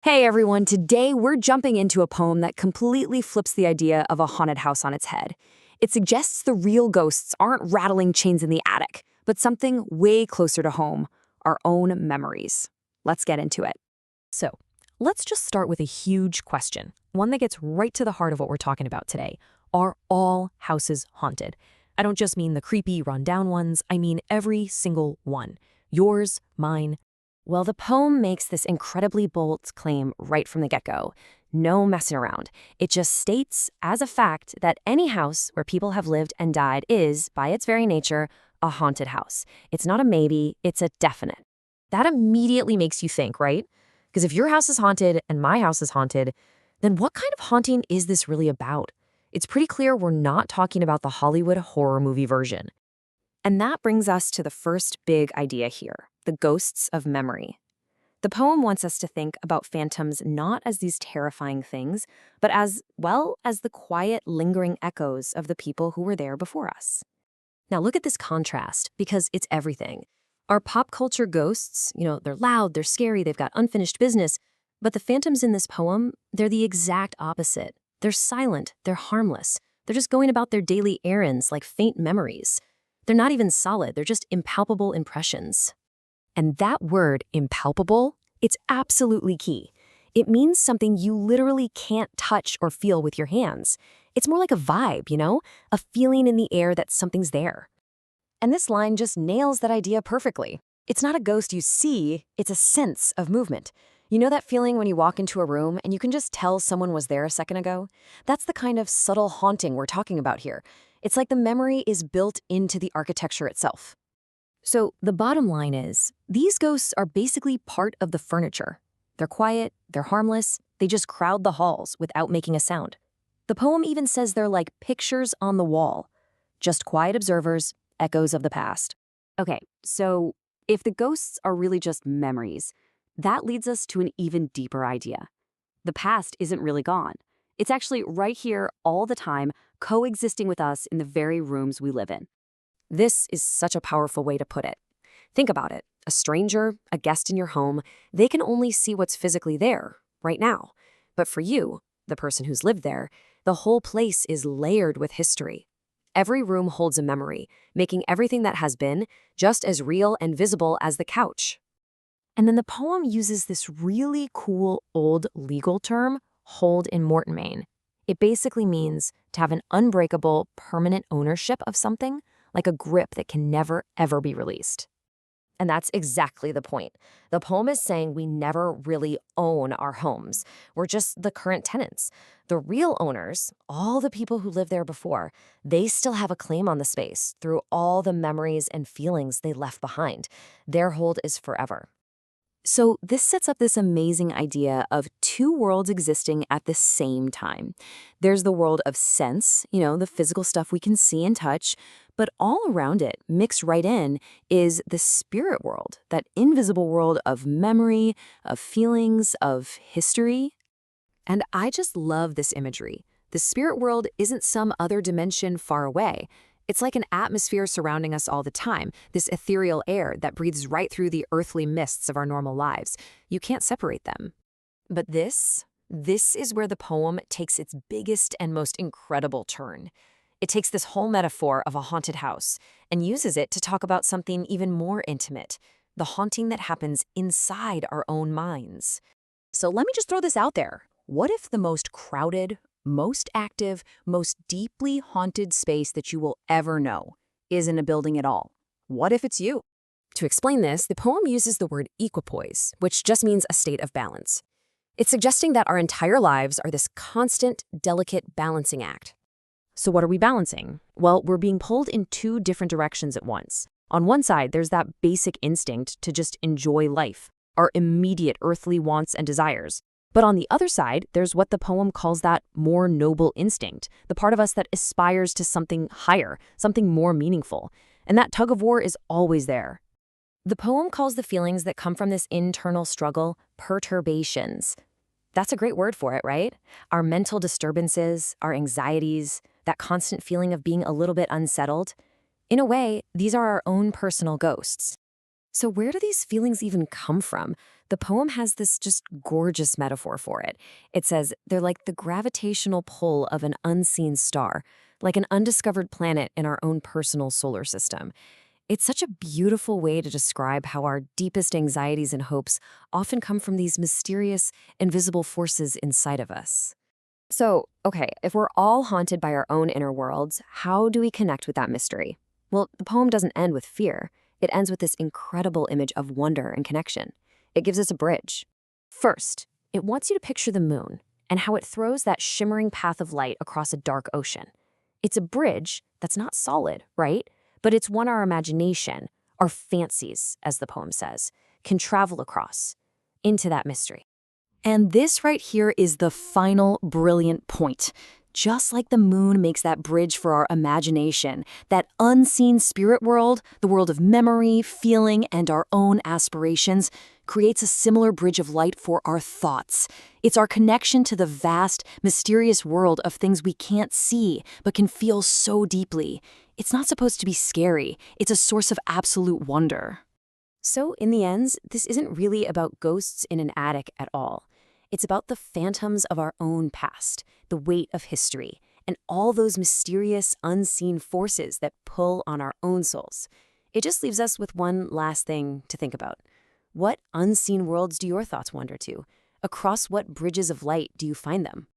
Hey everyone, today we're jumping into a poem that completely flips the idea of a haunted house on its head. It suggests the real ghosts aren't rattling chains in the attic, but something way closer to home, our own memories. Let's get into it. So, let's just start with a huge question, one that gets right to the heart of what we're talking about today. Are all houses haunted? I don't just mean the creepy, run-down ones, I mean every single one. Yours, mine. Well, the poem makes this incredibly bold claim right from the get-go. No messing around. It just states, as a fact, that any house where people have lived and died is, by its very nature, a haunted house. It's not a maybe, it's a definite. That immediately makes you think, right? Because if your house is haunted and my house is haunted, then what kind of haunting is this really about? It's pretty clear we're not talking about the Hollywood horror movie version. And that brings us to the first big idea here, the ghosts of memory. The poem wants us to think about phantoms not as these terrifying things, but as, well, as the quiet, lingering echoes of the people who were there before us. Now look at this contrast, because it's everything. Our pop culture ghosts, they're loud, they're scary, they've got unfinished business, but the phantoms in this poem, they're the exact opposite. They're silent, they're harmless, they're just going about their daily errands like faint memories. They're not even solid, they're just impalpable impressions. And that word, impalpable, it's absolutely key. It means something you literally can't touch or feel with your hands. It's more like a vibe, a feeling in the air that something's there. And this line just nails that idea perfectly. It's not a ghost you see, it's a sense of movement. You know that feeling when you walk into a room and you can just tell someone was there a second ago? That's the kind of subtle haunting we're talking about here. It's like the memory is built into the architecture itself. So the bottom line is, these ghosts are basically part of the furniture. They're quiet, they're harmless, they just crowd the halls without making a sound. The poem even says they're like pictures on the wall, just quiet observers, echoes of the past. Okay, so if the ghosts are really just memories, that leads us to an even deeper idea. The past isn't really gone. It's actually right here all the time, coexisting with us in the very rooms we live in. This is such a powerful way to put it. Think about it. A stranger, a guest in your home, they can only see what's physically there, right now. But for you, the person who's lived there, the whole place is layered with history. Every room holds a memory, making everything that has been just as real and visible as the couch. And then the poem uses this really cool old legal term, hold in mortmain. It basically means to have an unbreakable, permanent ownership of something, like a grip that can never, ever be released. And that's exactly the point. The poem is saying we never really own our homes. We're just the current tenants. The real owners, all the people who lived there before, they still have a claim on the space through all the memories and feelings they left behind. Their hold is forever. So this sets up this amazing idea of two worlds existing at the same time. There's the world of sense, the physical stuff we can see and touch, but all around it, mixed right in, is the spirit world, that invisible world of memory, of feelings, of history. And I just love this imagery. The spirit world isn't some other dimension far away. It's like an atmosphere surrounding us all the time, this ethereal air that breathes right through the earthly mists of our normal lives. You can't separate them. But this is where the poem takes its biggest and most incredible turn. It takes this whole metaphor of a haunted house and uses it to talk about something even more intimate, the haunting that happens inside our own minds. So let me just throw this out there. What if the most crowded, most active, most deeply haunted space that you will ever know isn't a building at all? What if it's you? To explain this, the poem uses the word equipoise, which just means a state of balance. It's suggesting that our entire lives are this constant, delicate balancing act. So what are we balancing? Well, we're being pulled in two different directions at once. On one side, there's that basic instinct to just enjoy life, our immediate earthly wants and desires. But on the other side, there's what the poem calls that more noble instinct, the part of us that aspires to something higher, something more meaningful. And that tug of war is always there. The poem calls the feelings that come from this internal struggle perturbations. That's a great word for it, right? Our mental disturbances, our anxieties, that constant feeling of being a little bit unsettled. In a way, these are our own personal ghosts. So, where do these feelings even come from? The poem has this just gorgeous metaphor for it. It says they're like the gravitational pull of an unseen star, like an undiscovered planet in our own personal solar system. It's such a beautiful way to describe how our deepest anxieties and hopes often come from these mysterious, invisible forces inside of us. So, okay, if we're all haunted by our own inner worlds, how do we connect with that mystery? Well, the poem doesn't end with fear. It ends with this incredible image of wonder and connection. It gives us a bridge. First, it wants you to picture the moon and how it throws that shimmering path of light across a dark ocean. It's a bridge that's not solid, right? But it's one our imagination, our fancies, as the poem says, can travel across into that mystery. And this right here is the final brilliant point. Just like the moon makes that bridge for our imagination, that unseen spirit world, the world of memory, feeling, and our own aspirations, creates a similar bridge of light for our thoughts. It's our connection to the vast, mysterious world of things we can't see, but can feel so deeply. It's not supposed to be scary. It's a source of absolute wonder. So, in the end, this isn't really about ghosts in an attic at all. It's about the phantoms of our own past, the weight of history, and all those mysterious, unseen forces that pull on our own souls. It just leaves us with one last thing to think about. What unseen worlds do your thoughts wander to? Across what bridges of light do you find them?